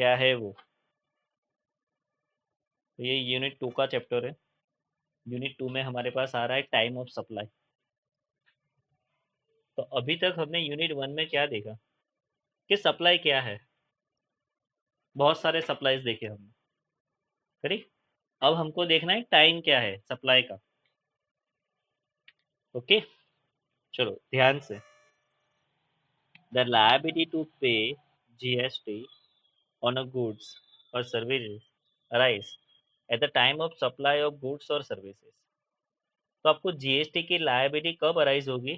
क्या है वो। तो ये यूनिट 2 का चैप्टर है। यूनिट 2 में हमारे पास आ रहा है टाइम ऑफ सप्लाई। तो अभी तक हमने यूनिट 1 में क्या देखा कि सप्लाई क्या है। बहुत सारे सप्लाईज देखे हमने, करेक्ट। अब हमको देखना है टाइम क्या है सप्लाई का। ओके, चलो ध्यान से। द लायबिलिटी टू पे GST on a goods or services arise at the time of supply of goods or services। तो आपको जीएसटी की लायबिलिटी कब अराइज होगी?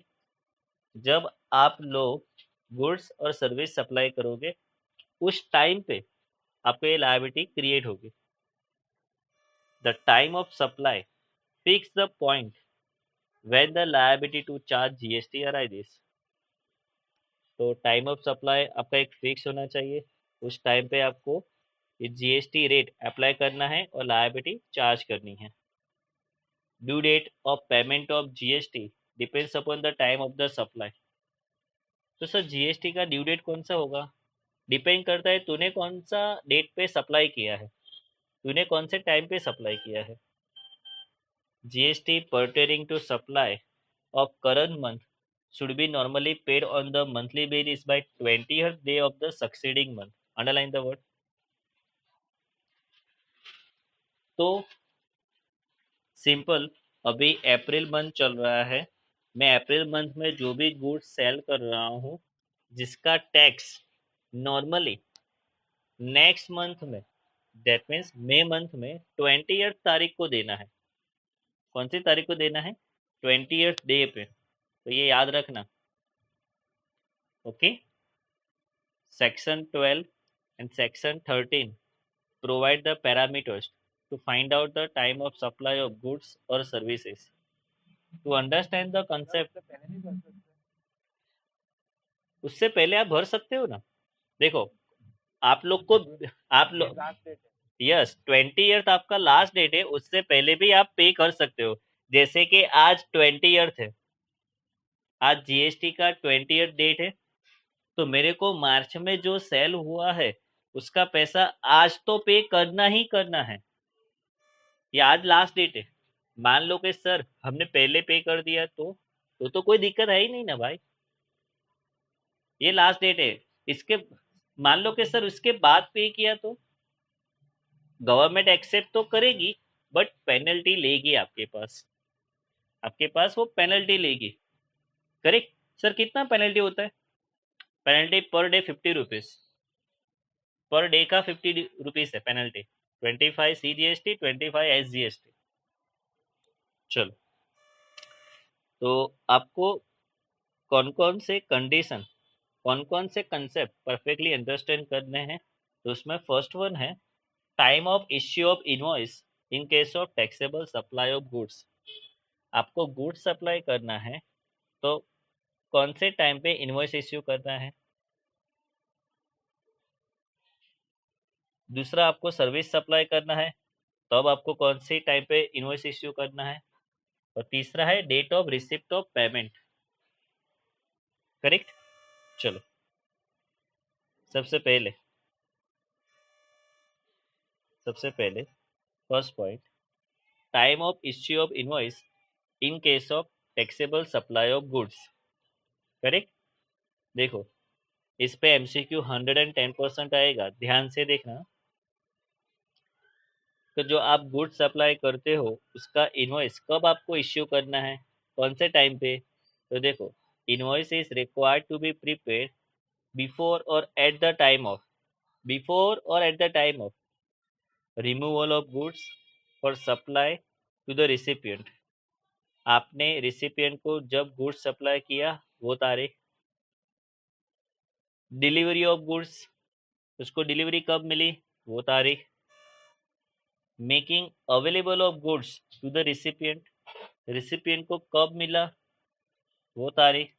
जब आप लोग गुड्स और सर्विस सप्लाई करोगे, उस टाइम पे आपको ये लायबिलिटी क्रिएट होगी। The time of supply fix the point when the liability to charge GST arises। तो टाइम ऑफ सप्लाई आपका एक फिक्स होना चाहिए। उस टाइम पे आपको ये जीएसटी रेट अप्लाई करना है और लायबिलिटी चार्ज करनी है। Due date of payment of GST depends upon the time of the supply. तो सर जीएसटी का ड्यू डेट कौन सा होगा? डिपेंड करता है तूने कौन सा डेट पे सप्लाई किया है, तूने कौन से टाइम पे सप्लाई किया है। GST pertaining to supply of current month should be normally paid on the monthly basis by 20th day of the succeeding month। Underline the word। तो सिंपल, अभी अप्रैल मंथ चल रहा है, मैं अप्रैल मंथ में जो भी गुड्स सेल कर रहा हूँ, जिसका टैक्स नॉर्मली नेक्स्ट मंथ में, दैट मीन्स मई मंथ में 20th तारीख को देना है। कौन सी तारीख को देना है? 20th डे पे। तो ये याद रखना। Okay, section 12 and section 13 provide the parameters to find out the time of supply of goods or services। to understand the concept, उससे पहले आप भर सकते हो ना। देखो, आप लोग को, आप लोग, यस 20th आपका लास्ट डेट है, उससे पहले भी आप पे कर सकते हो। जैसे कि आज 20th है, आज जीएसटी का 20th डेट है, तो मेरे को मार्च में जो सेल हुआ है उसका पैसा आज तो पे करना ही करना है। ये आज लास्ट डेट है। मान लो कि सर हमने पहले पे कर दिया तो कोई दिक्कत है ही नहीं ना भाई, ये लास्ट डेट है। इसके मान लो कि सर उसके बाद पे किया तो गवर्नमेंट एक्सेप्ट तो करेगी, बट पेनल्टी लेगी आपके पास वो पेनल्टी लेगी। करेक्ट। सर कितना पेनल्टी होता है? Penalty per day 50 rupees, per day का 50 रुपीज है पेनल्टी। 25 CGST, 25 SGST। चलो, तो आपको कौन कौन से कंडीशन, कौन कौन से कंसेप्ट परफेक्टली अंडरस्टैंड करने हैं। तो उसमें फर्स्ट वन है time of issue of invoice in case of taxable supply of goods. आपको गुड्स सप्लाई करना है तो कौन से टाइम पे इनवॉइस इश्यू करना है। दूसरा, आपको सर्विस सप्लाई करना है तो अब आपको कौन सी टाइम पे इनवॉइस इश्यू करना है। और तीसरा है date of receipt of payment. Correct. चलो, सबसे पहले first point, time of issue of invoice in case of taxable supply of goods. Correct. देखो, इस पे एमसीक्यू 110% आएगा, ध्यान से देखना। तो जो आप गुड्स सप्लाई करते हो उसका इनवॉइस कब आपको इश्यू करना है, कौन से टाइम पे। तो देखो, invoice is required to be prepaid before or at the time of, before or at the time of removal of goods for supply to the recipient. आपने रिसिपिएंट को जब गुड्स सप्लाई किया वो तारीख, डिलीवरी ऑफ गुड्स, उसको delivery कब मिली वो तारीख, making available of goods to the recipient, recipient को कब मिला वो तारीख।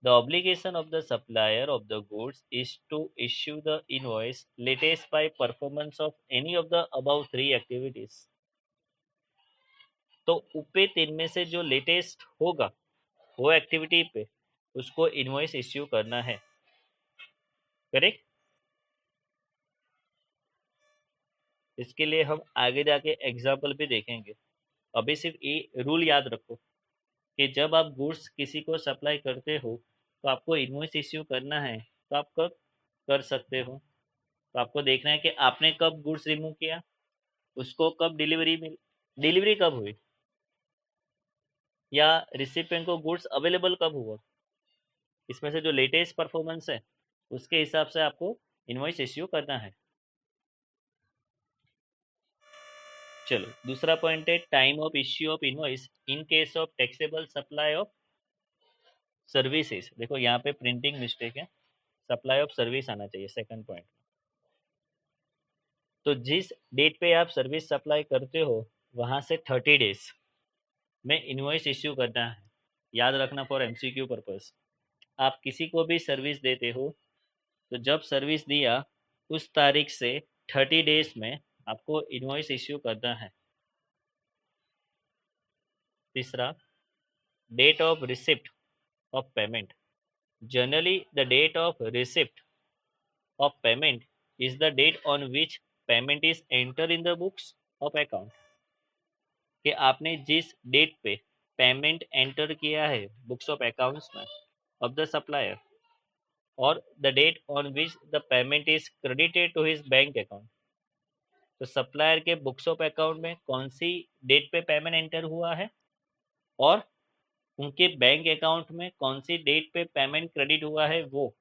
The obligation of the supplier of the goods is to issue the invoice latest by performance of any of the above three activities। तो ऊपर तीन में से जो लेटेस्ट होगा वो एक्टिविटी पे उसको इनवॉइस इश्यू करना है। करेक्ट। इसके लिए हम आगे जाके एग्जाम्पल भी देखेंगे। अभी सिर्फ ये रूल याद रखो कि जब आप गुड्स किसी को सप्लाई करते हो तो आपको इनवॉइस इश्यू करना है, तो आप कब कर सकते हो? तो आपको देखना है कि आपने कब गुड्स रिमूव किया, उसको कब डिलीवरी कब हुई, या रिसिपिएंट को गुड्स अवेलेबल कब हुआ। इसमें से जो लेटेस्ट परफॉर्मेंस है उसके हिसाब से आपको इनवॉइस इश्यू करना है। चलो दूसरा पॉइंट है time of issue of invoice in case of taxable supply of services. देखो यहाँ पे प्रिंटिंग मिस्टेक है, सप्लाई ऑफ सर्विस आना चाहिए सेकंड पॉइंट। तो जिस डेट पे आप सर्विस सप्लाई करते हो वहां से 30 डेज में इनवॉइस इश्यू करना है। याद रखना फॉर एमसीक्यू पर्पस। आप किसी को भी सर्विस देते हो तो जब सर्विस दिया उस तारीख से 30 डेज में आपको इनवॉइस इश्यू करना है। तीसरा, date of receipt of payment. Generally the date of receipt of payment is the date on which payment is entered in the books of account। कि आपने जिस डेट पे पेमेंट एंटर किया है बुक्स ऑफ अकाउंट्स में of the supplier, और the date on which the payment is credited to his bank account. तो supplier के बुक्स ऑफ अकाउंट में कौन सी डेट पे पेमेंट एंटर हुआ है और उनके बैंक अकाउंट में कौन सी डेट पे पेमेंट क्रेडिट हुआ है, वो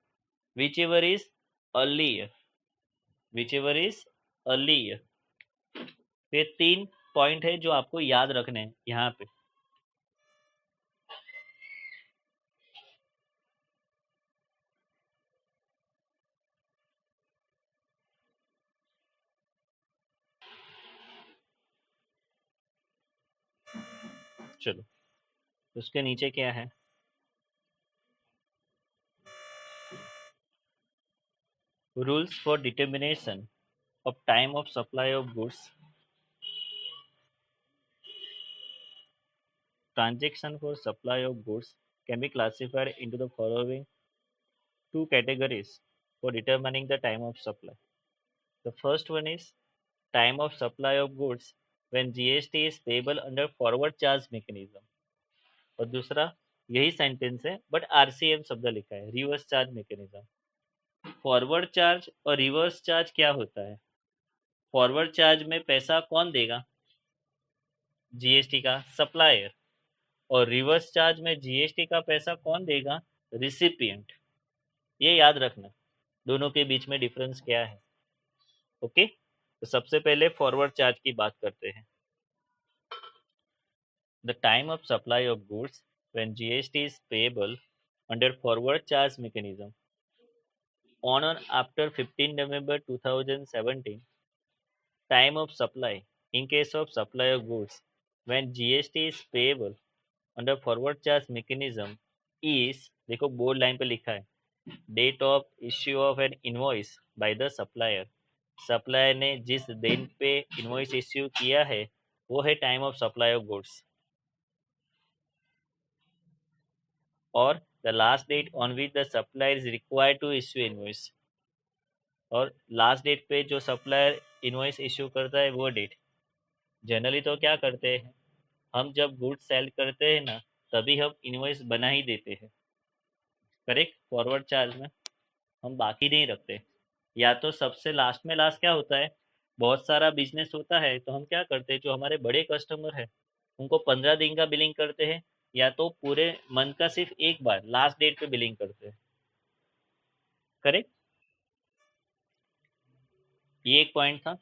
whichever is early, whichever is early. ये 3 पॉइंट है जो आपको याद रखने हैं यहाँ पे। चलो उसके नीचे क्या है, rules for determination of time of supply of goods. Transaction for supply of goods can be classified into the following two categories for determining the time of supply. The first one is time of supply of goods when GST is payable under forward charge mechanism। और दूसरा यही sentence है but RCM शब्द लिखा है, reverse charge mechanism. Forward charge और reverse charge क्या होता है? फॉरवर्ड चार्ज में पैसा कौन देगा? जीएसटी का सप्लायर। और रिवर्स चार्ज में जीएसटी का पैसा कौन देगा? रिसिपिएंट। ये याद रखना दोनों के बीच में डिफरेंस क्या है। ओके, तो सबसे पहले फॉरवर्ड चार्ज की बात करते हैं। The time of supply of goods when GST is payable under forward charge mechanism on or after 15 November 2017। Time of supply in case of supply of goods when GST is payable under forward charge mechanism is, देखो board line पे लिखा है, date of issue of an invoice by the supplier. Supplier ने जिस दिन पे invoice issue किया है वो है time of supply of goods. और the last date on which the supplier is required to issue invoice. और लास्ट डेट पे जो सप्लायर इनवॉइस इश्यू करता है वो डेट। जनरली तो क्या करते हैं, हम जब गुड्स सेल करते हैं ना तभी हम इनवॉइस बना ही देते हैं, करेक्ट। फॉरवर्ड चार्ज में हम बाकी नहीं रखते। या तो सबसे लास्ट में, लास्ट क्या होता है, बहुत सारा बिजनेस होता है तो हम क्या करते हैं, जो हमारे बड़े कस्टमर है उनको 15 दिन का बिलिंग करते हैं, या तो पूरे मंथ का सिर्फ एक बार लास्ट डेट पे बिलिंग करते हैं, करेक्ट। ये एक पॉइंट था।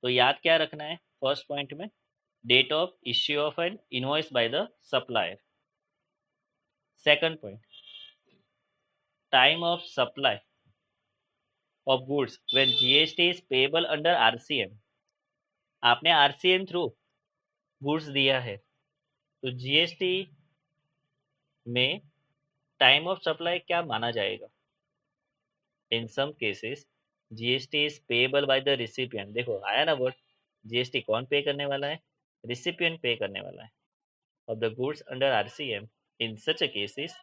तो याद क्या रखना है फर्स्ट पॉइंट में, date of issue of an invoice by the supplier. Second point, time of supply of goods when GST is payable under RCM. आपने आरसीएम थ्रू गुड्स दिया है तो जीएसटी में टाइम ऑफ सप्लाई क्या माना जाएगा? In some cases GST is payable by the recipient. देखो आया ना वर्ड, जीएसटी कौन पे करने वाला है? रिसिपिएंट पे करने वाला है of the goods under RCM. In such a cases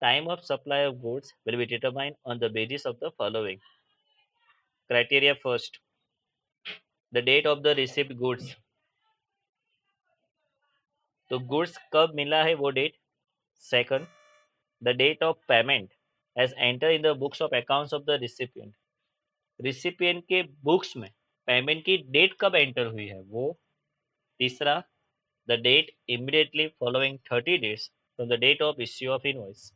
time of supply of goods will be determined on the basis of the following criteria. First, the date of the receipt goods, तो goods कब मिला है वो डेट। Second, the date of payment as enter in the books of accounts of the recipient, recipient के books में payment की date कब एंटर हुई है वो। तीसरा, the date immediately following 30 days from the date of issue of invoice,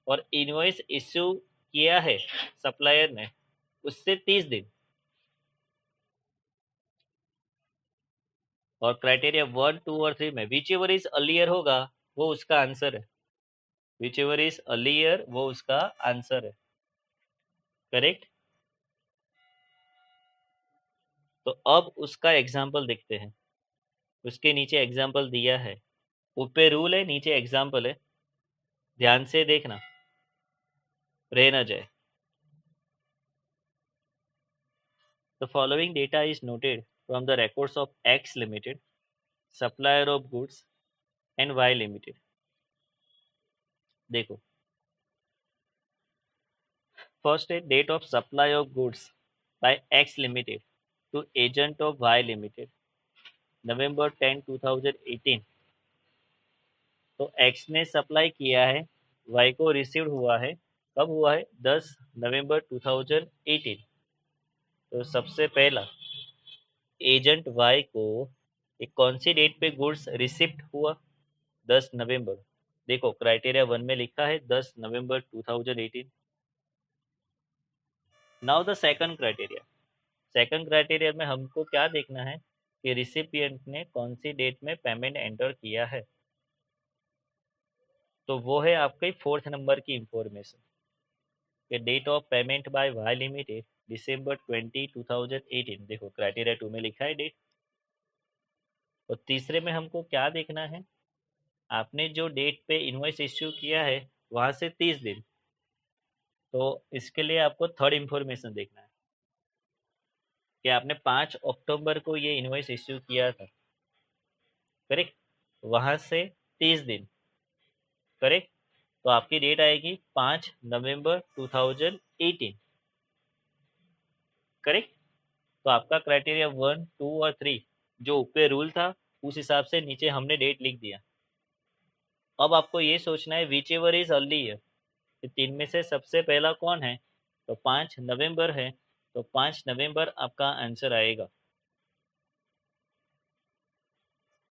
और invoice issue किया है सप्लायर ने उससे 30 दिन। और क्राइटेरिया 1, 2 और 3 में विच एवर इज अर्लियर होगा वो उसका आंसर है। विच एवर इज अर्लियर वो उसका आंसर है। करेक्ट। तो अब उसका एग्जाम्पल देखते हैं। उसके नीचे एग्जाम्पल दिया है, ऊपर रूल है नीचे एग्जाम्पल है, ध्यान से देखना रह न जाए। The following data is noted from the records of X limited, supplier of goods and Y limited. देखो, फर्स्ट है date of supply of goods by X limited to agent of Y limited, November 10, 2018। तो X ने supply किया है, Y को receive हुआ है, कब हुआ है 10 नवंबर 2018। तो सबसे पहला एजेंट Y को एक कौन सी डेट पे गुड्स रिसिप्ट हुआ, 10 नवंबर। देखो क्राइटेरिया 1 में लिखा है 10 नवंबर 2018। Now the second criteria, second criteria में हमको क्या देखना है कि रिसिपिएंट ने कौन सी डेट में पेमेंट एंटर किया है। तो वो है आपके फोर्थ नंबर की इंफॉर्मेशन कि date of payment by Y limited December 20, 2018। देखो क्राइटेरिया 2 में लिखा है डेट। और तीसरे में हमको क्या देखना है, आपने जो डेट पे इनवॉइस इश्यू किया है वहां से 30 दिन। तो इसके लिए आपको थर्ड इंफॉर्मेशन देखना है कि आपने 5 अक्टूबर को ये इनवॉइस इश्यू किया था। करेक्ट। वहां से 30 दिन। करेक्ट। तो आपकी डेट आएगी 5 नवंबर 2018। करेक्ट। तो आपका क्राइटेरिया 1, 2 और 3 जो ऊपर रूल था उस हिसाब से नीचे हमने डेट लिख दिया। अब आपको ये सोचना है विच एवर इज अर्ली है, तीन में से सबसे पहला कौन है। तो 5 नवंबर है, तो 5 नवंबर आपका आंसर आएगा।